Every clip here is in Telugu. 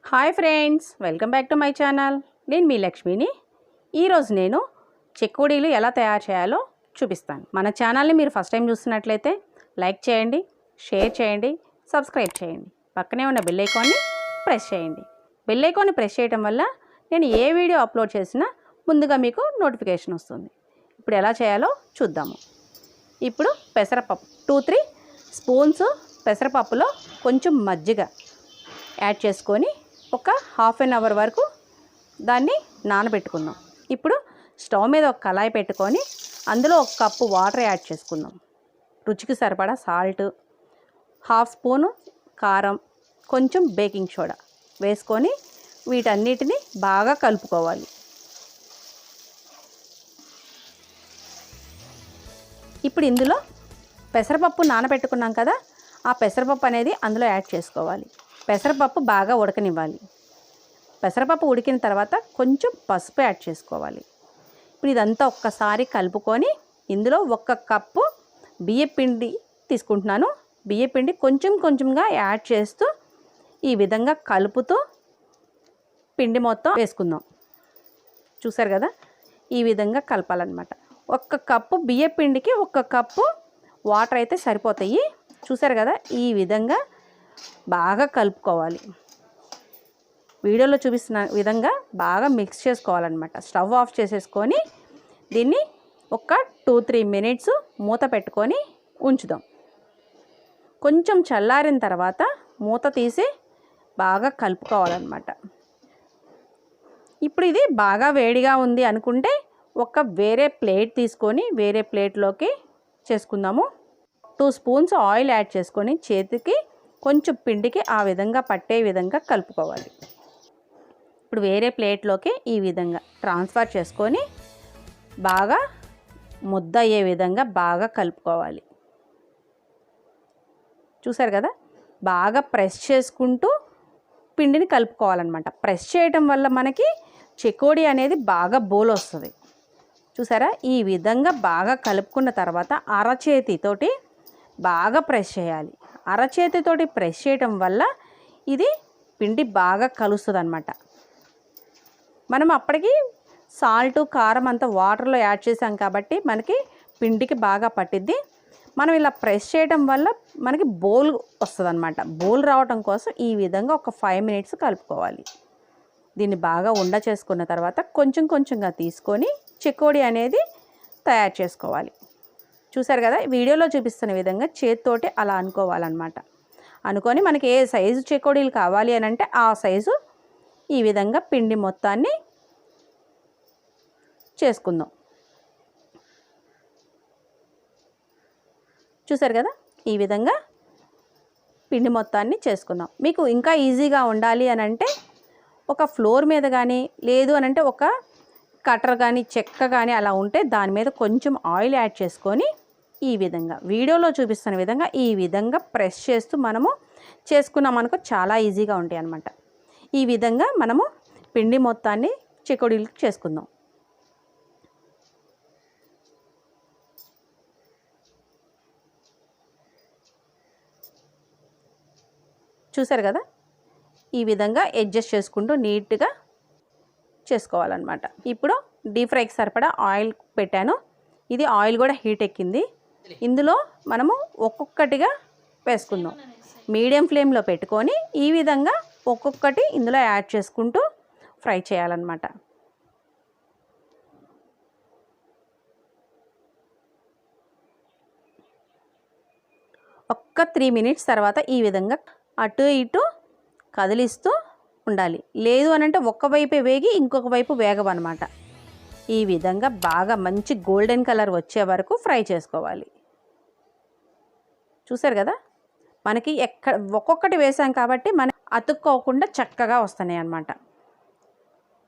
Hi friends, welcome back to my channel. నేను మీ లక్ష్మిని. ఈరోజు నేను చెకోడీలు ఎలా తయారు చేయాలో చూపిస్తాను. మన ఛానల్ని మీరు ఫస్ట్ టైం చూస్తున్నట్లయితే లైక్ చేయండి, షేర్ చేయండి, సబ్స్క్రైబ్ చేయండి. పక్కనే ఉన్న బెల్ ఐకాన్ని ప్రెస్ చేయండి. బెల్ ఐకాన్ని ప్రెస్ చేయడం వల్ల నేను ఏ వీడియో అప్లోడ్ చేసినా ముందుగా మీకు నోటిఫికేషన్ వస్తుంది. ఇప్పుడు ఎలా చేయాలో చూద్దాము. ఇప్పుడు పెసరపప్పు 2-3 స్పూన్స్ పెసరపప్పులో కొంచెం మజ్జిగ యాడ్ చేసుకొని ఒక హాఫ్ అన్ అవర్ వరకు దాన్ని నానబెట్టుకుందాం. ఇప్పుడు స్టవ్ మీద ఒక కళాయి పెట్టుకొని అందులో 1 కప్పు వాటర్ యాడ్ చేసుకుందాం. రుచికి సరిపడా సాల్ట్, హాఫ్ స్పూను కారం, కొంచెం బేకింగ్ సోడా వేసుకొని వీటన్నిటిని బాగా కలుపుకోవాలి. ఇప్పుడు ఇందులో పెసరపప్పు నానబెట్టుకున్నాం కదా, ఆ పెసరపప్పు అనేది అందులో యాడ్ చేసుకోవాలి. పెసరపప్పు బాగా ఉడకనివ్వాలి. పెసరపప్పు ఉడికిన తర్వాత కొంచెం పసుపు యాడ్ చేసుకోవాలి. ఇప్పుడు ఇదంతా ఒక్కసారి కలుపుకొని ఇందులో 1 కప్పు బియ్యపిండి తీసుకుంటున్నాను. బియ్యపిండి కొంచెం కొంచెంగా యాడ్ చేస్తూ ఈ విధంగా కలుపుతూ పిండి మొత్తం వేసుకుందాం. చూసారు కదా, ఈ విధంగా కలపాలన్నమాట. 1 కప్పు బియ్యపిండికి 1 కప్పు వాటర్ అయితే సరిపోతాయి. చూసారు కదా, ఈ విధంగా బాగా కలుపుకోవాలి. వీడియోలో చూపిస్తున్న విధంగా బాగా మిక్స్ చేసుకోవాలన్నమాట. స్టవ్ ఆఫ్ చేసేసుకొని దీన్ని ఒక 2-3 మినిట్స్ మూత పెట్టుకొని ఉంచుదాం. కొంచెం చల్లారిన తర్వాత మూత తీసి బాగా కలుపుకోవాలన్నమాట. ఇప్పుడు ఇది బాగా వేడిగా ఉంది అనుకుంటే వేరే ప్లేట్ తీసుకొని వేరే ప్లేట్లోకి చేసుకుందాము. 2 స్పూన్స్ ఆయిల్ యాడ్ చేసుకొని చేతికి కొంచెం పిండికి ఆ విధంగా పట్టే విధంగా కలుపుకోవాలి. ఇప్పుడు వేరే ప్లేట్లోకి ఈ విధంగా ట్రాన్స్ఫర్ చేసుకొని బాగా ముద్ద అయ్యే విధంగా బాగా కలుపుకోవాలి. చూసారు కదా, బాగా ప్రెస్ చేసుకుంటూ పిండిని కలుపుకోవాలన్నమాట. ప్రెస్ చేయటం వల్ల మనకి చెకోడీ అనేది బాగా బోల్ వస్తుంది. చూసారా, ఈ విధంగా బాగా కలుపుకున్న తర్వాత అరచేతితోటి బాగా ప్రెస్ చేయాలి. అరచేతితోటి ప్రెస్ చేయటం వల్ల ఇది పిండి బాగా కలుస్తుంది అన్నమాట. మనం అప్పటికి సాల్ట్, కారం అంతా వాటర్లో యాడ్ చేసాం కాబట్టి మనకి పిండికి బాగా పట్టిద్ది. మనం ఇలా ప్రెస్ చేయడం వల్ల మనకి బోల్ వస్తుంది అన్నమాట. బోల్ రావటం కోసం ఈ విధంగా ఒక 5 మినిట్స్ కలుపుకోవాలి. దీన్ని బాగా ఉండ చేసుకున్న తర్వాత కొంచెం కొంచెంగా తీసుకొని చెకోడీ అనేది తయారు చేసుకోవాలి. చూసారు కదా, వీడియోలో చూపిస్తున్న విధంగా చేతితోటి అలా అనుకోవాలన్నమాట. అనుకొని మనకి ఏ సైజు చెకోడీలు కావాలి అని అంటే ఆ సైజు ఈ విధంగా పిండి మొత్తాన్ని చేసుకుందాం. చూసారు కదా, ఈ విధంగా పిండి మొత్తాన్ని చేసుకుందాం. మీకు ఇంకా ఈజీగా ఉండాలి అని అంటే ఒక ఫ్లోర్ మీద కానీ లేదు అని అంటే ఒక కటర్ కానీ చెక్క కానీ అలా ఉంటే దాని మీద కొంచెం ఆయిల్ యాడ్ చేసుకొని ఈ విధంగా వీడియోలో చూపిస్తున్న విధంగా ఈ విధంగా ప్రెస్ చేస్తూ మనము చేసుకున్నామనుకో చాలా ఈజీగా ఉంటాయి అన్నమాట. ఈ విధంగా మనము పిండి మొత్తాన్ని చెకోడీలు చేసుకుందాం. చూసారు కదా, ఈ విధంగా అడ్జస్ట్ చేసుకుంటూ నీట్గా చేసుకోవాలన్నమాట. ఇప్పుడు డీప్ ఫ్రైకి సరిపడా ఆయిల్ పెట్టాను. ఇది ఆయిల్ కూడా హీట్ ఎక్కింది. ఇందులో మనము ఒక్కొక్కటిగా వేసుకుందాం. మీడియం ఫ్లేమ్లో పెట్టుకొని ఈ విధంగా ఒక్కొక్కటి ఇందులో యాడ్ చేసుకుంటూ ఫ్రై చేయాలన్నమాట. ఒక్క 3 మినిట్స్ తర్వాత ఈ విధంగా అటు ఇటు కదిలిస్తూ ఉండాలి. లేదు అని అంటే ఒకవైపే వేగి ఇంకొక వైపు వేగవన్నమాట. ఈ విధంగా బాగా మంచి గోల్డెన్ కలర్ వచ్చే వరకు ఫ్రై చేసుకోవాలి. చూసారు కదా, మనకి ఒక్కొక్కటి వేసాం కాబట్టి మనకి అతుక్కోకుండా చక్కగా వస్తున్నాయి అన్నమాట.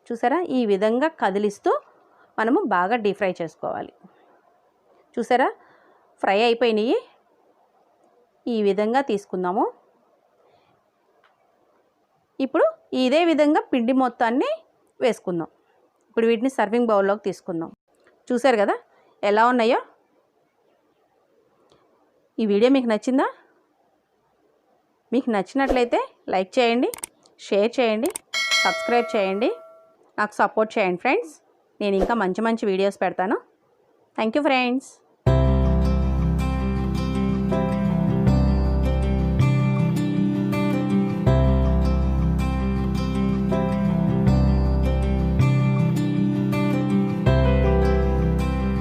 చూసారా, ఈ విధంగా కదిలిస్తూ మనము బాగా డీప్ ఫ్రై చేసుకోవాలి. చూసారా, ఫ్రై అయిపోయినాయి. ఈ విధంగా తీసుకుందాము. ఇప్పుడు ఇదే విధంగా పిండి మొత్తాన్ని వేసుకుందాం. ఇప్పుడు వీటిని సర్వింగ్ బౌల్లోకి తీసుకుందాం. చూసారు కదా ఎలా ఉన్నాయో. ఈ వీడియో మీకు నచ్చిందా? మీకు నచ్చినట్లయితే లైక్ చేయండి, షేర్ చేయండి, సబ్స్క్రైబ్ చేయండి, నాకు సపోర్ట్ చేయండి ఫ్రెండ్స్. నేను ఇంకా మంచి మంచి వీడియోస్ పెడతాను. Thank you friends.